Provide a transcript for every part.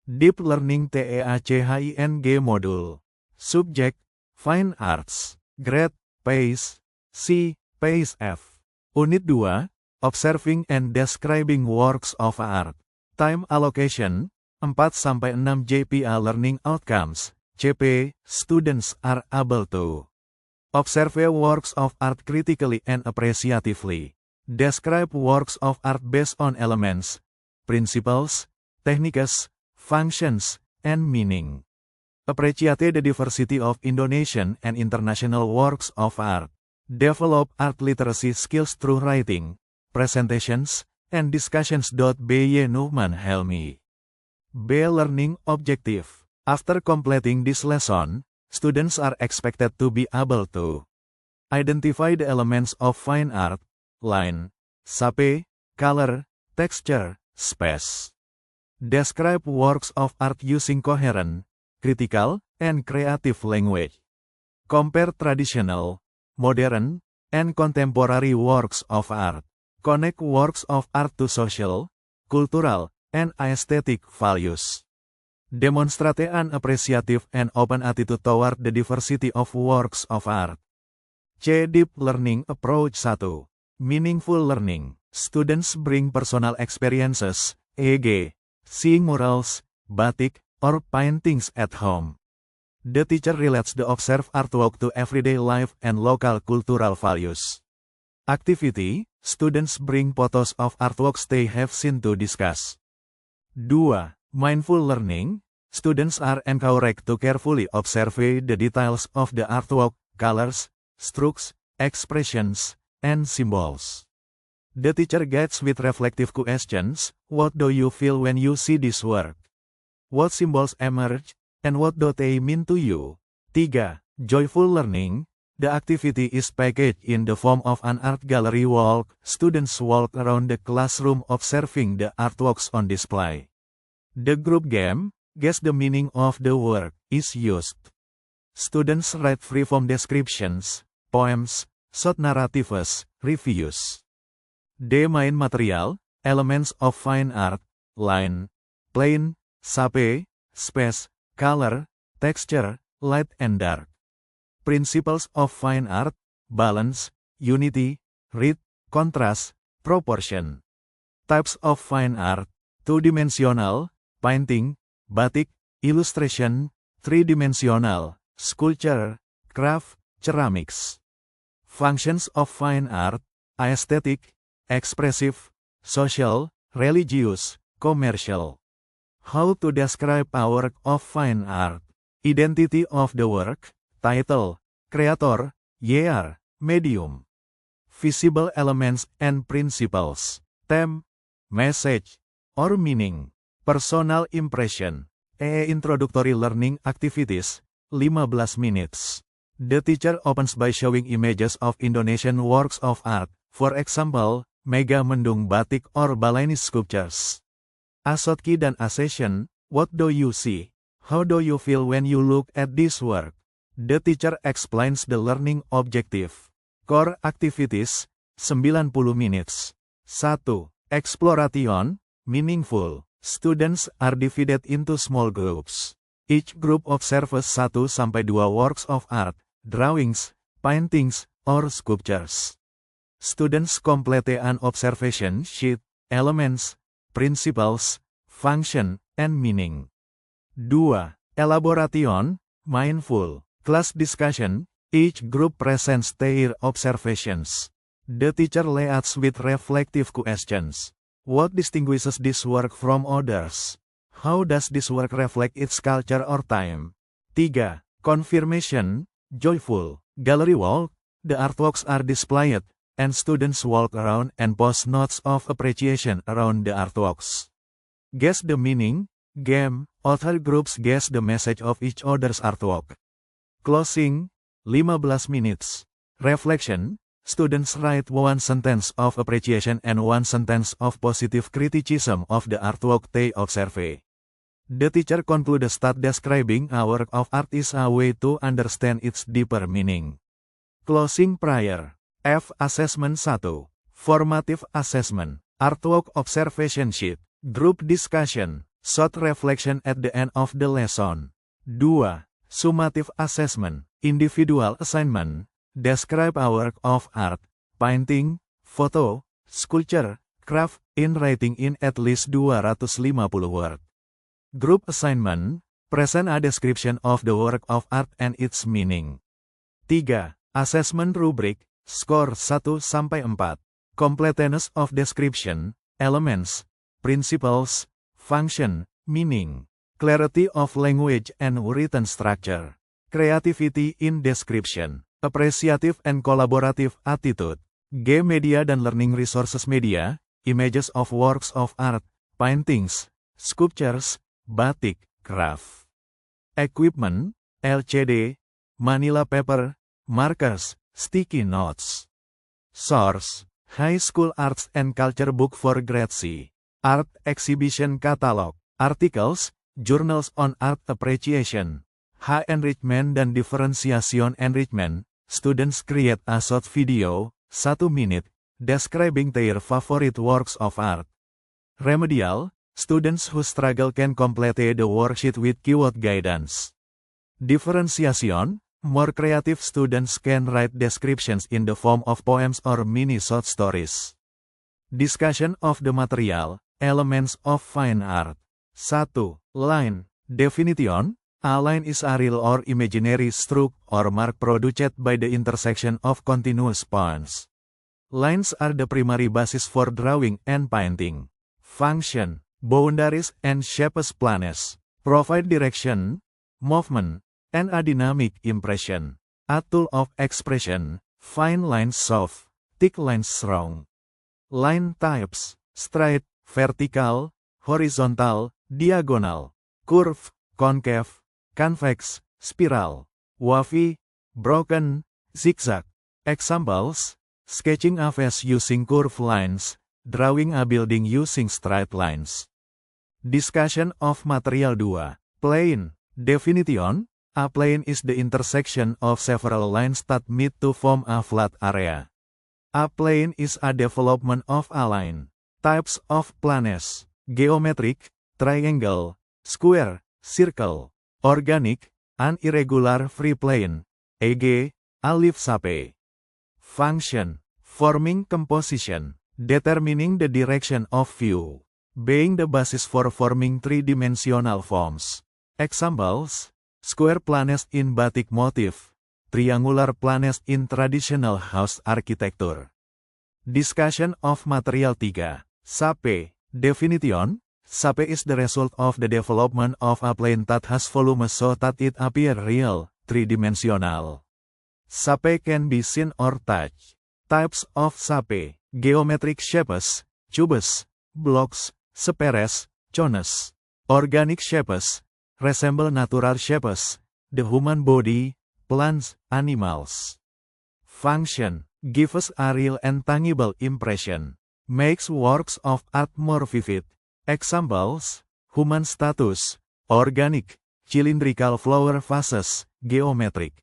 Deep Learning TEACHING Module. Subject, Fine Arts. Grade, PACE, C, PACE F. Unit 2, Observing and Describing Works of Art. Time Allocation, 4-6 JPA Learning Outcomes, CP, students are able to observe works of art critically and appreciatively. Describe works of art based on elements, principles, techniques, functions, and meaning. Appreciate the diversity of Indonesian and international works of art. Develop art literacy skills through writing, presentations, and discussions. B. Nuhman Helmi. B. Learning Objective. After completing this lesson, students are expected to be able to identify the elements of fine art, line, shape, color, texture, space. Describe works of art using coherent, critical, and creative language. Compare traditional, modern, and contemporary works of art. Connect works of art to social, cultural, and aesthetic values. Demonstrate an appreciative and open attitude toward the diversity of works of art. C. Deep Learning Approach 1. Meaningful Learning. Students bring personal experiences, e.g., seeing murals, batik, or paintings at home. The teacher relates the observed artwork to everyday life and local cultural values. Activity. Students bring photos of artworks they have seen to discuss. 2. Mindful Learning. Students are encouraged to carefully observe the details of the artwork, colors, strokes, expressions, and symbols. The teacher guides with reflective questions. What do you feel when you see this work? What symbols emerge, and what do they mean to you? 3. Joyful Learning. The activity is packaged in the form of an art gallery walk. Students walk around the classroom observing the artworks on display. The group game, Guess the Meaning of the Work, is used. Students write free-form descriptions, poems, short narratives, reviews. D. Main Material, Elements of Fine Art, line, plane, shape, space, color, texture, light and dark. Principles of Fine Art, balance, unity, read, contrast, proportion. Types of Fine Art, two-dimensional, painting, batik, illustration, three-dimensional, sculpture, craft, ceramics. Functions of Fine Art, aesthetic, expressive, social, religious, commercial. How to describe a work of fine art. Identity of the work, title, creator, year, medium. Visible elements and principles. Theme, message, or meaning. Personal impression. Introductory learning activities, 15 minutes. The teacher opens by showing images of Indonesian works of art, for example, Mega Mendung Batik or Balinese sculptures. Asotki dan Asession, what do you see? How do you feel when you look at this work? The teacher explains the learning objective. Core activities, 90 minutes. 1. Exploration, meaningful. Students are divided into small groups. Each group observes 1-2 works of art, drawings, paintings, or sculptures. Students complete an observation sheet, elements, principles, function, and meaning. 2. Elaboration, mindful. Class discussion, each group presents their observations. The teacher leads with reflective questions. What distinguishes this work from others? How does this work reflect its culture or time? 3. Confirmation, joyful. Gallery walk, the artworks are displayed, and students walk around and post notes of appreciation around the artworks. Guess the meaning, game, author groups guess the message of each other's artwork. Closing, 15 minutes. Reflection, students write 1 sentence of appreciation and 1 sentence of positive criticism of the artwork they observe. The teacher concludes that describing a work of art is a way to understand its deeper meaning. Closing prayer. F. Assessment 1. Formative Assessment. Artwork Observation Sheet. Group Discussion. Short reflection at the end of the lesson. 2. Summative assessment. Individual assignment. Describe a work of art, painting, photo, sculpture, craft, in writing in at least 250 words. Group assignment. Present a description of the work of art and its meaning. 3. Assessment rubric. Skor 1-4. Completeness of description, elements, principles, function, meaning, clarity of language and written structure, creativity in description, appreciative and collaborative attitude, G media dan learning resources media, images of works of art, paintings, sculptures, batik, craft. Equipment, LCD, manila paper, markers, sticky notes. Source, High School Arts and Culture Book for Grade C. Art Exhibition Catalog. Articles, Journals on Art Appreciation. H. Enrichment dan Differentiation Enrichment. Students create a short video, 1 minute, describing their favorite works of art. Remedial, students who struggle can complete the worksheet with keyword guidance. Differentiation, more creative students can write descriptions in the form of poems or mini short stories. Discussion of the material, elements of fine art. 1. Line. Definition. A line is a real or imaginary stroke or mark produced by the intersection of continuous points. Lines are the primary basis for drawing and painting. Function. Boundaries and shapes planes. Provide direction, movement, and a dynamic impression. A tool of expression. Fine lines soft, thick lines strong. Line types. Straight, vertical, horizontal, diagonal, curve, concave, convex, spiral, wavy, broken, zigzag. Examples, sketching a vase using curved lines, drawing a building using straight lines. Discussion of material 2. Plane. Definition. A plane is the intersection of several lines that meet to form a flat area. A plane is a development of a line. Types of planes. Geometric, triangle, square, circle, organic, an irregular free plane, e.g., a leaf shape. Function. Forming composition, determining the direction of view, being the basis for forming three-dimensional forms. Examples, square planes in batik motif, triangular planes in traditional house architecture. Discussion of material 3. Shape. Definition. Shape is the result of the development of a plane that has volume so that it appears real, three-dimensional. Shape can be seen or touched. Types of shape. Geometric shapes, cubes, blocks, spheres, cones. Organic shapes, resemble natural shapes, the human body, plants, animals. Function. Gives a real and tangible impression. Makes works of art more vivid. Examples, human statues, organic, cylindrical flower vases, geometric.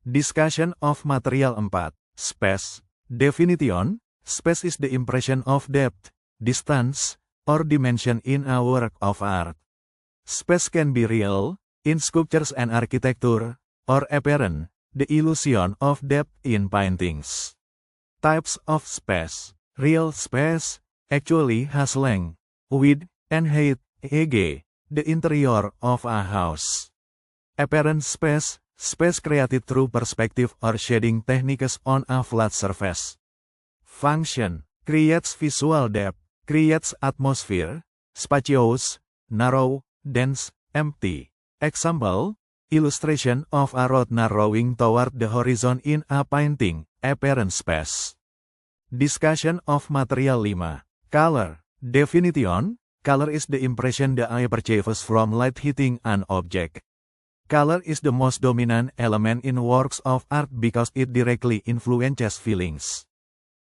Discussion of material 4. Space. Definition. Space is the impression of depth, distance, or dimension in a work of art. Space can be real, in sculptures and architecture, or apparent, the illusion of depth in paintings. Types of space. Real space actually has length, width, and height, e.g., the interior of a house. Apparent space, space created through perspective or shading techniques on a flat surface. Function. Creates visual depth, creates atmosphere, spacious, narrow, dense, empty. Example, illustration of a road narrowing toward the horizon in a painting, apparent space. Discussion of material 5. Color. Definition. Color is the impression the eye perceives from light hitting an object. Color is the most dominant element in works of art because it directly influences feelings.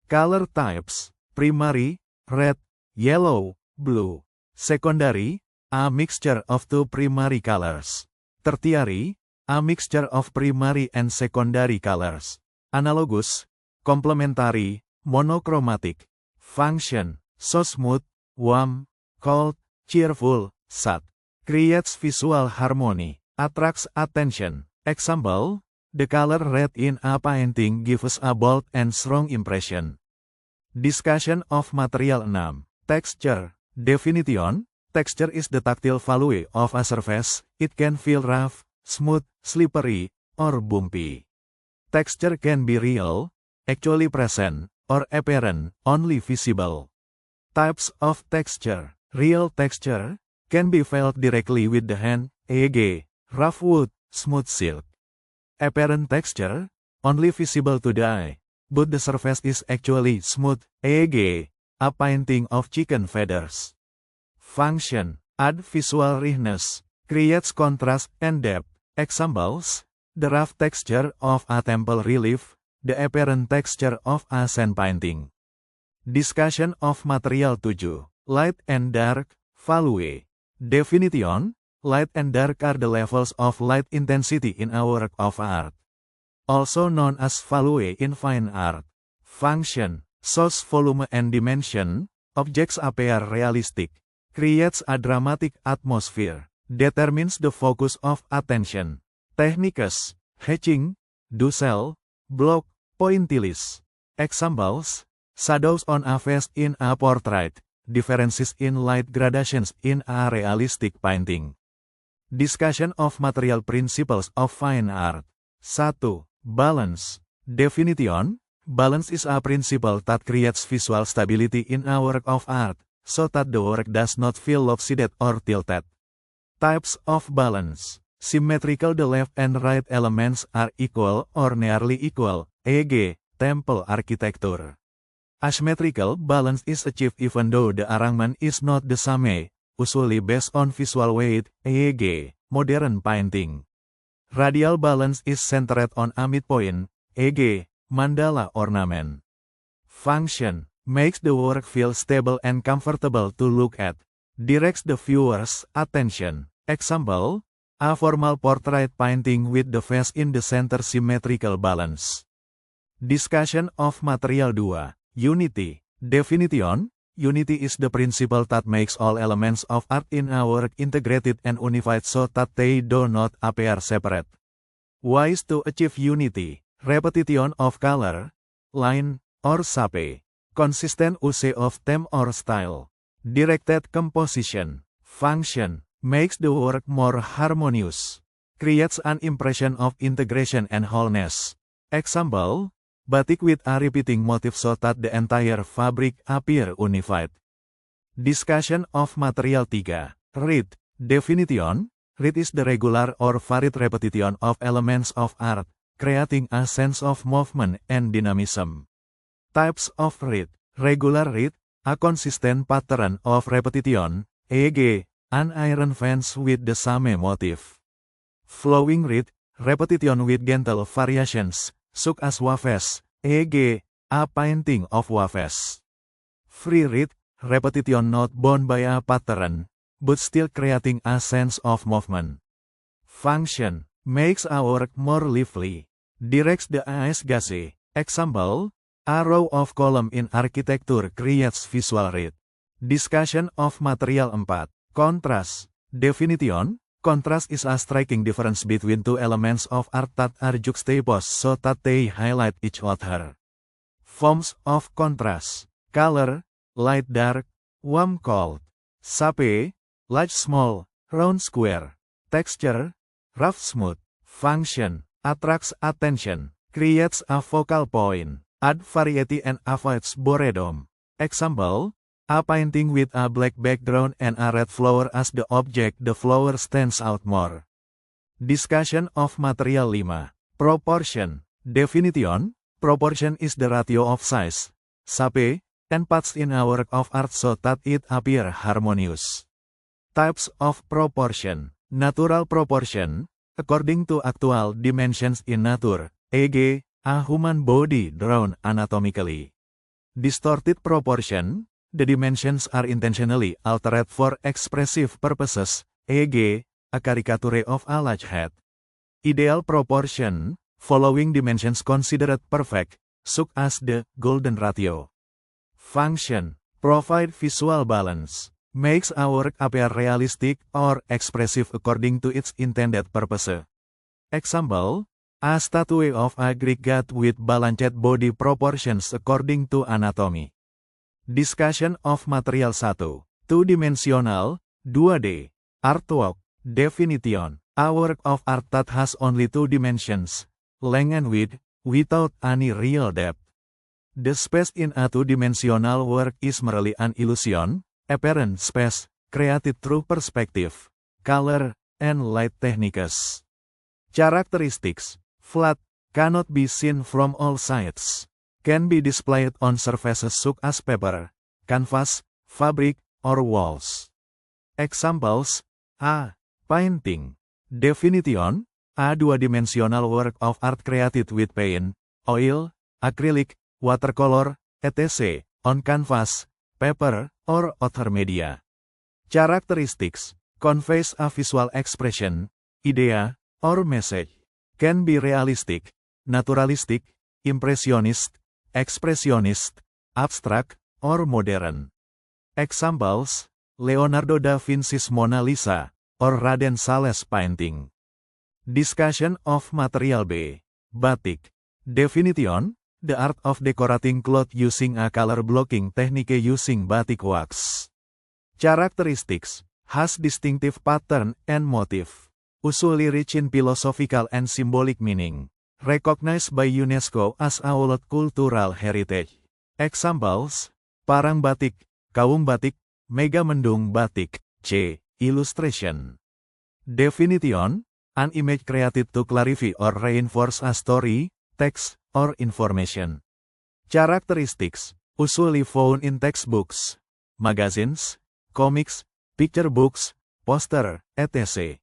Color types. Primary, red, yellow, blue. Secondary, a mixture of two primary colors. Tertiary, a mixture of primary and secondary colors. Analogous, complementary, monochromatic. Function. So smooth, warm, cold, cheerful, SAT. Creates visual harmony. Attracts attention. Example, the color red in a painting gives a bold and strong impression. Discussion of material 6. Texture. Definition. Texture is the tactile value of a surface. It can feel rough, smooth, slippery, or bumpy. Texture can be real, actually present, or apparent, only visible. Types of texture. Real texture can be felt directly with the hand, e.g., rough wood, smooth silk. Apparent texture, only visible to the eye, but the surface is actually smooth, e.g., a painting of chicken feathers. Function. Add visual richness. Creates contrast and depth. Examples, the rough texture of a temple relief, the apparent texture of a sand painting. Discussion of material 7. Light and dark. Value. Definition. Light and dark are the levels of light intensity in a work of art, also known as value in fine art. Function. Shows volume and dimension. Objects appear realistic. Creates a dramatic atmosphere. Determines the focus of attention. Techniques. Hatching, dusel, block, pointillist. Examples, shadows on a face in a portrait, differences in light gradations in a realistic painting. Discussion of material principles of fine art. 1. Balance. Definition. Balance is a principle that creates visual stability in a work of art, so that the work does not feel lopsided or tilted. Types of balance. Symmetrical. The left and right elements are equal or nearly equal, e.g., temple architecture. Asymmetrical. Balance is achieved even though the arrangement is not the same, usually based on visual weight, e.g., modern painting. Radial. Balance is centered on a midpoint, e.g., mandala ornament. Function. Makes the work feel stable and comfortable to look at. Directs the viewer's attention. Example, a formal portrait painting with the face in the center. Symmetrical balance. Discussion of material 2. Unity. Definition. Unity is the principle that makes all elements of art in a work integrated and unified so that they do not appear separate. Ways to achieve unity. Repetition of color, line, or shape. Consistent use of theme or style. Directed composition. Function. Makes the work more harmonious. Creates an impression of integration and wholeness. Example, batik with a repeating motif so that the entire fabric appear unified. Discussion of material 3. Rhythm. Definition. Rhythm is the regular or varied repetition of elements of art, creating a sense of movement and dynamism. Types of rhythm. Regular rhythm, a consistent pattern of repetition, e.g., an iron fence with the same motif. Flowing rhythm, repetition with gentle variations, such as waves, e.g., a painting of waves. Free rhythm, repetition not bound by a pattern, but still creating a sense of movement. Function. Makes a work more lively. Directs the eye's gaze. Example, a row of column in architecture creates visual rhythm. Discussion of material 4. Contrast. Definition. Contrast is a striking difference between two elements of art that are juxtaposed so that they highlight each other. Forms of contrast. Color, light dark, warm cold. Shape, large small, round square. Texture, rough smooth. Function. Attracts attention. Creates a focal point. Add variety and avoids boredom. Example, a painting with a black background and a red flower as the object. The flower stands out more. Discussion of material 5. Proportion. Definition. Proportion is the ratio of size, shape, and parts in a work of art so that it appear harmonious. Types of proportion. Natural proportion, according to actual dimensions in nature, e.g., a human body drawn anatomically. Distorted proportion, the dimensions are intentionally altered for expressive purposes, e.g., a caricature of a large head. Ideal proportion, following dimensions considered perfect, such as the golden ratio. Function. Provide visual balance. makes a work appear realistic or expressive according to its intended purpose. Example, a statue of a Greek god with balanced body proportions according to anatomy. Discussion of material 1. Two-dimensional, 2D, artwork, definition, a work of art that has only two dimensions, length and width, without any real depth. The space in a two-dimensional work is merely an illusion, apparent space, created through perspective, color, and light techniques. Characteristics: flat, cannot be seen from all sides, can be displayed on surfaces such as paper, canvas, fabric, or walls. Examples: a. Painting. Definition: a dua-dimensional work of art created with paint, oil, acrylic, watercolor, etc., on canvas, paper, or other media. Characteristics: conveys a visual expression, idea, or message. Can be realistic, naturalistic, impressionist, expressionist, abstract, or modern. Examples: Leonardo da Vinci's Mona Lisa, or Raden Saleh's painting. Discussion of material B. Batik. Definition: the art of decorating cloth using a color blocking technique using batik wax. Characteristics: has distinctive pattern and motif. Usually rich in philosophical and symbolic meaning. Recognized by UNESCO as a World Cultural Heritage. Examples: parang batik, kawung batik, megamendung batik. C. Illustration. Definition: an image created to clarify or reinforce a story, text, or information. Characteristics: usually found in textbooks, magazines, comics, picture books, poster, etc.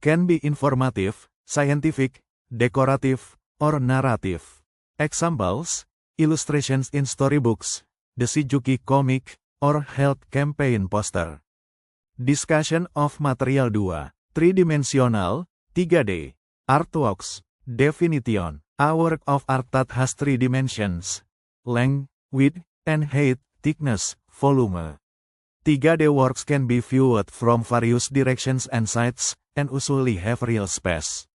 Can be informative, scientific, decorative, or narrative. Examples: illustrations in storybooks, the Shizuki comic, or health campaign poster. Discussion of material 2. Three-dimensional, 3D, artworks. Definition: a work of art that has three dimensions, length, width, and height, thickness, volume. 3D works can be viewed from various directions and sides, and usually have real space.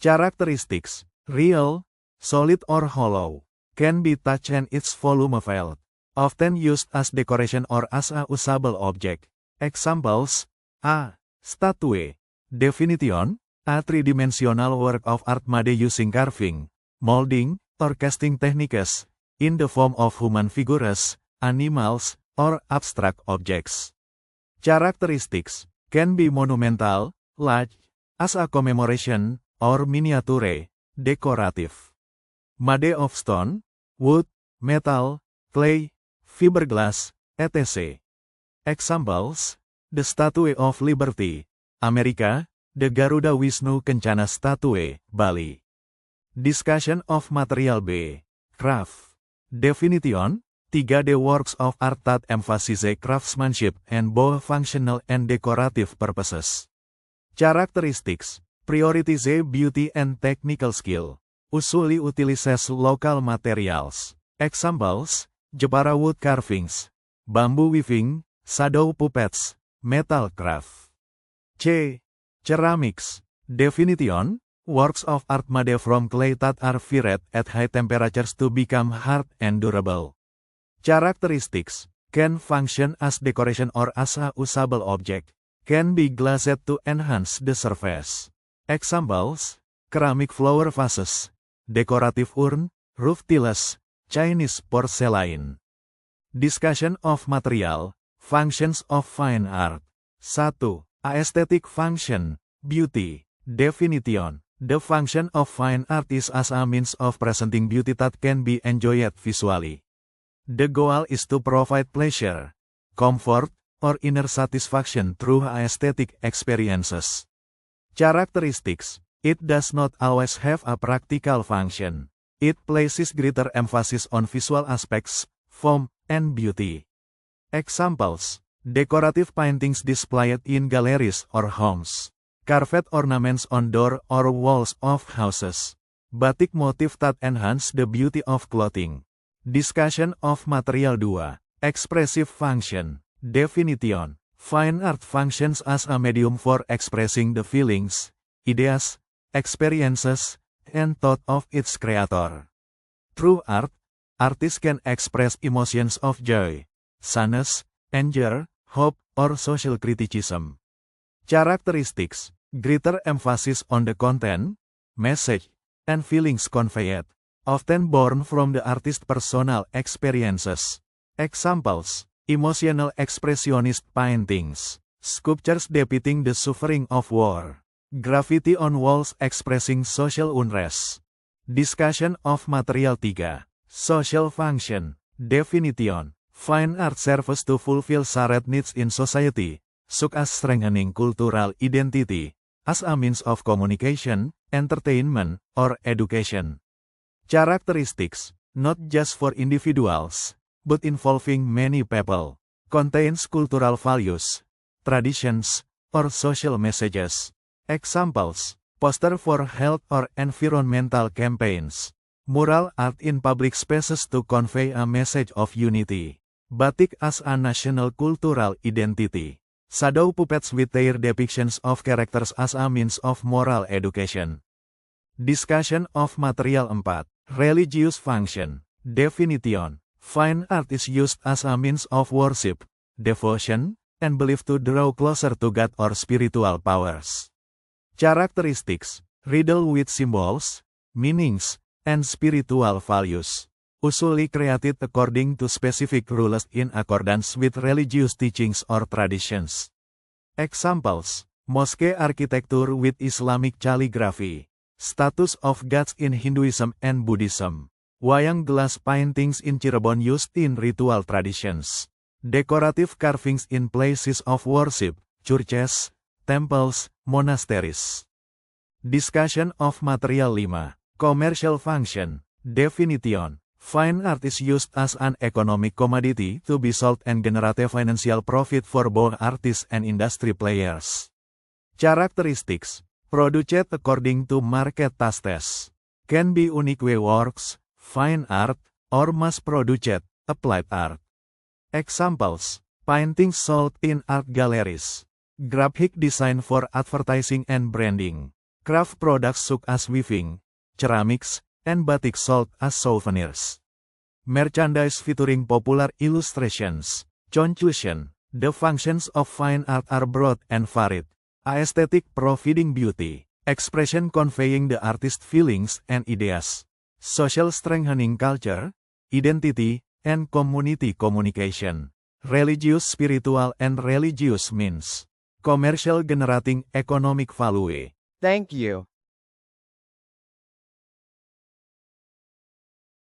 Characteristics: real, solid or hollow, can be touched and its volume felt, often used as decoration or as a usable object. Examples: a. Statue. Definition: a three-dimensional work of art made using carving, molding, or casting techniques, in the form of human figures, animals, or abstract objects. Characteristics: can be monumental, large, as a commemoration, or miniature, decorative. Made of stone, wood, metal, clay, fiberglass, etc. Examples: the Statue of Liberty, Amerika, the Garuda Wisnu Kencana Statue, Bali. Discussion of material B. Craft. Definition: 3D works of art that emphasize craftsmanship and both functional and decorative purposes. Characteristics: prioritize beauty and technical skill. Usually utilizes local materials. Examples: Jepara wood carvings, bamboo weaving, shadow puppets, metal craft. C. Ceramics. Definition: works of art made from clay that are fired at high temperatures to become hard and durable. Characteristics: can function as decoration or as a usable object. Can be glazed to enhance the surface. Examples: ceramic flower vases, decorative urn, roof tiles, Chinese porcelain. Discussion of material, functions of fine art. 1. Aesthetic function, beauty. Definition: the function of fine art is as a means of presenting beauty that can be enjoyed visually. The goal is to provide pleasure, comfort, or inner satisfaction through aesthetic experiences. Characteristics: it does not always have a practical function. It places greater emphasis on visual aspects, form, and beauty. Examples: decorative paintings displayed in galleries or homes. Carved ornaments on door or walls of houses. Batik motif that enhance the beauty of clothing. Discussion of material 2. Expressive function. Definition. Fine art functions as a medium for expressing the feelings, ideas, experiences, and thought of its creator. Through art, artists can express emotions of joy, sadness, anger, hope, or social criticism. Characteristics. Greater emphasis on the content, message, and feelings conveyed, often born from the artist's personal experiences. Examples. Emotional expressionist paintings, sculptures depicting the suffering of war, graffiti on walls expressing social unrest. Discussion of material 3. Social function. Definition. Fine art serves to fulfill shared needs in society, such as strengthening cultural identity, as a means of communication, entertainment, or education. Characteristics. Not just for individuals, but involving many people, contains cultural values, traditions, or social messages. Examples. Poster for health or environmental campaigns. Mural art in public spaces to convey a message of unity. Batik as a national cultural identity. Shadow puppets with their depictions of characters as a means of moral education. Discussion of material 4. Religious function. Definition. Fine art is used as a means of worship, devotion, and belief to draw closer to God or spiritual powers. Characteristics. Riddled with symbols, meanings, and spiritual values. Usually created according to specific rules in accordance with religious teachings or traditions. Examples. Mosque architecture with Islamic calligraphy. Status of gods in Hinduism and Buddhism. Wayang glass paintings in Cirebon used in ritual traditions. Decorative carvings in places of worship, churches, temples, monasteries. Discussion of material 5. Commercial function. Definition. Fine art is used as an economic commodity to be sold and generate financial profit for both artists and industry players. Characteristics. Produced according to market tastes. Can be unique works, fine art, or mass-produced, applied art. Examples. Paintings sold in art galleries. Graphic design for advertising and branding. Craft products such as weaving, ceramics, and batik sold as souvenirs. Merchandise featuring popular illustrations. Conclusion. The functions of fine art are broad and varied. Aesthetic providing beauty. Expression conveying the artist's feelings and ideas. Social strengthening culture, identity, and community communication. Religious spiritual and religious means. Commercial generating economic value. Thank you.